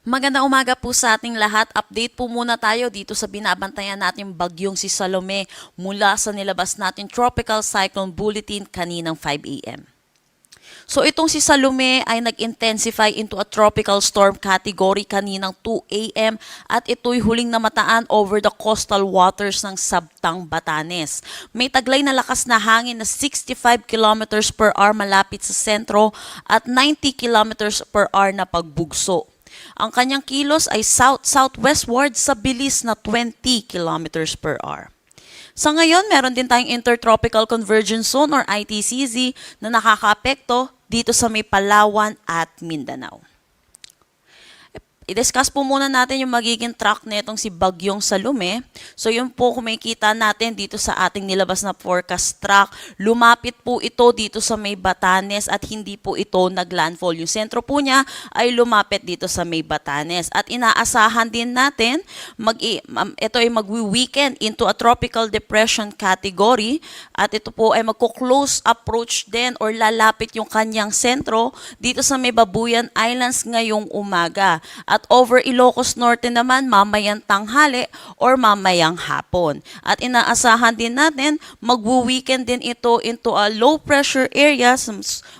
Magandang umaga po sa ating lahat. Update po muna tayo dito sa binabantayan nating bagyong si Salome mula sa nilabas natin Tropical Cyclone Bulletin kaninang 5 a.m. So itong si Salome ay nag-intensify into a tropical storm category kaninang 2 a.m. at ito'y huling namataan over the coastal waters ng Sabtang, Batanes. May taglay na lakas na hangin na 65 kilometers per hour malapit sa sentro at 90 kilometers per hour na pagbugso. Ang kanyang kilos ay south-southwestward sa bilis na 20 kilometers per hour. Sa ngayon, meron din tayong Intertropical Convergence Zone or ITCZ na nakakaapekto dito sa may Palawan at Mindanao. I-discuss po muna natin yung magiging track nitong si Bagyong Salome. So yun po kung makikita natin dito sa ating nilabas na forecast track, lumapit po ito dito sa may Batanes at hindi po ito naglandfall. Yung sentro po niya ay lumapit dito sa may Batanes. At inaasahan din natin, ito ay magwi-weekend into a tropical depression category at ito po ay magko-close approach din or lalapit yung kanyang sentro dito sa may Babuyan Islands ngayong umaga. At over Ilocos Norte naman mamayang tanghali or mamayang hapon. At inaasahan din natin magwo-weekend din ito into a low pressure area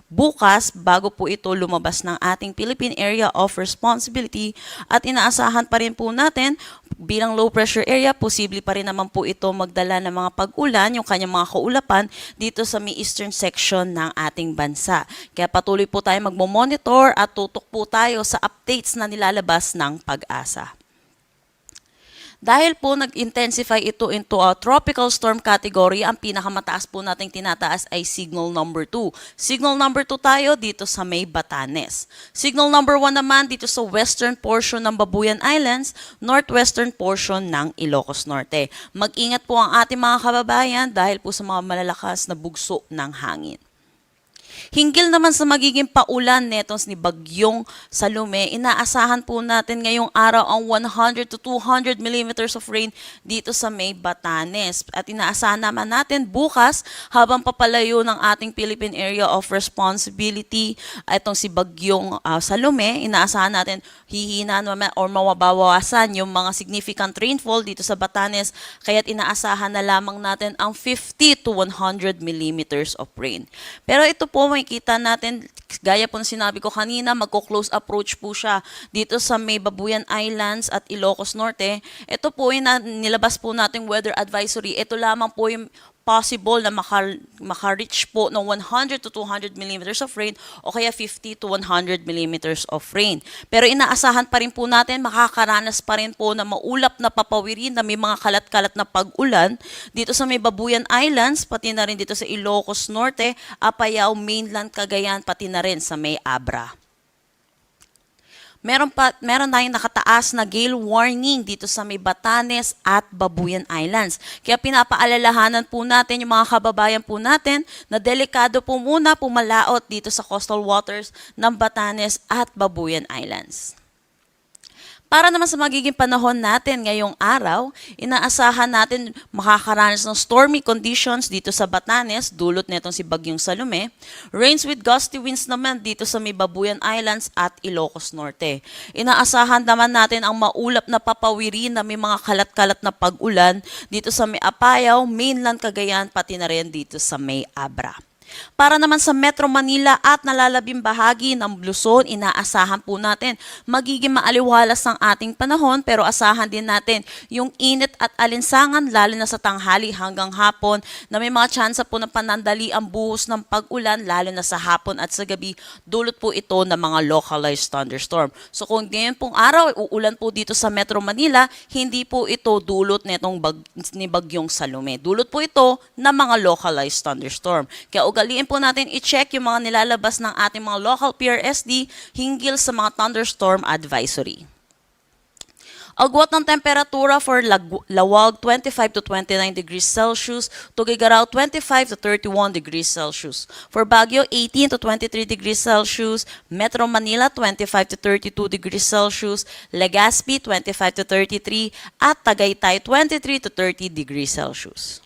bukas bago po ito lumabas ng ating Philippine Area of Responsibility. At inaasahan pa rin po natin bilang low pressure area, posible pa rin naman po ito magdala ng mga pag-ulan, yung kanyang mga kaulapan dito sa may eastern section ng ating bansa. Kaya patuloy po tayo magmo-monitor at tutok po tayo sa updates na nilalabas ng Pag-asa. Dahil po nag-intensify ito into a tropical storm category, ang pinakamataas po nating tinataas ay signal number 2. Signal number 2 tayo dito sa may Batanes. Signal number 1 naman dito sa western portion ng Babuyan Islands, northwestern portion ng Ilocos Norte. Mag-ingat po ang ating mga kababayan dahil po sa mga malalakas na bugso ng hangin. Hinggil naman sa magiging paulan netong ni Bagyong Salome, inaasahan po natin ngayong araw ang 100 to 200 millimeters of rain dito sa may Batanes. At inaasahan naman natin bukas habang papalayo ng ating Philippine Area of Responsibility itong si Bagyong Salome, inaasahan natin hihina naman or mawabawasan yung mga significant rainfall dito sa Batanes, kaya't inaasahan na lamang natin ang 50 to 100 millimeters of rain. Pero ito po makikita natin, gaya po na sinabi ko kanina, magko-close approach po siya dito sa may Babuyan Islands at Ilocos Norte. Ito po yung nilabas po nating weather advisory. Ito lamang po yung possible na maka-reach po ng 100 to 200 millimeters of rain o kaya 50 to 100 millimeters of rain. Pero inaasahan pa rin po natin, makakaranas pa rin po na maulap na papawirin na may mga kalat-kalat na pag-ulan dito sa may Babuyan Islands, pati na rin dito sa Ilocos Norte, Apayao, Mainland, Cagayan, pati na rin sa may Abra. Meron tayong nakataas na gale warning dito sa may Batanes at Babuyan Islands. Kaya pinapaalalahanan po natin yung mga kababayan po natin na delikado po muna pumalaot dito sa coastal waters ng Batanes at Babuyan Islands. Para naman sa magiging panahon natin ngayong araw, inaasahan natin makakaranas ng stormy conditions dito sa Batanes, dulot netong si Bagyong Salome. Rains with gusty winds naman dito sa may Babuyan Islands at Ilocos Norte. Inaasahan naman natin ang maulap na papawirin na may mga kalat-kalat na pag-ulan dito sa may Apayao, Mainland, Cagayan, pati na rin dito sa may Abra. Para naman sa Metro Manila at nalalabing bahagi ng Luzon, inaasahan po natin magiging maaliwalas ang ating panahon, pero asahan din natin yung init at alinsangan lalo na sa tanghali hanggang hapon na may mga tsansa po ng panandali ang buhos ng pag-ulan lalo na sa hapon at sa gabi, dulot po ito ng mga localized thunderstorm. So kung ngayon pong araw uulan po dito sa Metro Manila, hindi po ito dulot nitong ni Bagyong Salome. Dulot po ito ng mga localized thunderstorm. Kaya ugaliin po natin i-check yung mga nilalabas ng ating mga local PRSD hinggil sa mga thunderstorm advisory. Agwat ng temperatura for Lawag 25 to 29 degrees Celsius, Tuguegarao 25 to 31 degrees Celsius. For Baguio 18 to 23 degrees Celsius, Metro Manila 25 to 32 degrees Celsius, Legazpi 25 to 33 at Tagaytay 23 to 30 degrees Celsius.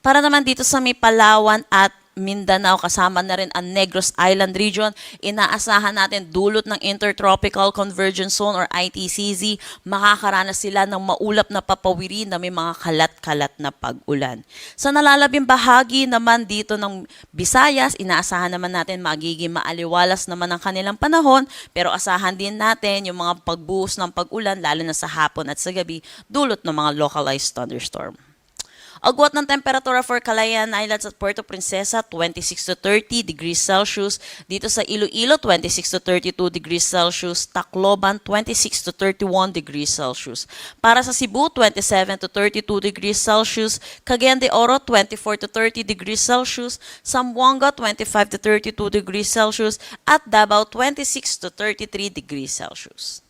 Para naman dito sa may Palawan at Mindanao, kasama na rin ang Negros Island region. Inaasahan natin dulot ng Intertropical Convergence Zone or ITCZ, makakaranas sila ng maulap na papawiri na may mga kalat-kalat na pag-ulan. Sa nalalabing bahagi naman dito ng Visayas, inaasahan naman natin magiging maaliwalas naman ang kanilang panahon, pero asahan din natin yung mga pagbuhos ng pag-ulan lalo na sa hapon at sa gabi dulot ng mga localized thunderstorm. Agwat ng temperatura for Calayan Islands at Puerto Princesa, 26 to 30 degrees Celsius. Dito sa Iloilo, 26 to 32 degrees Celsius. Tacloban, 26 to 31 degrees Celsius. Para sa Cebu, 27 to 32 degrees Celsius. Cagayan de Oro, 24 to 30 degrees Celsius. Zamboanga, 25 to 32 degrees Celsius. At Davao, 26 to 33 degrees Celsius.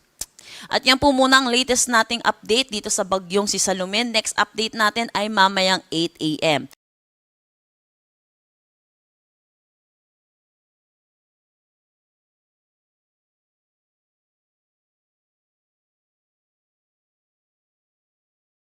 At yan po muna ang latest nating update dito sa bagyong si Salome. Next update natin ay mamayang 8 a.m.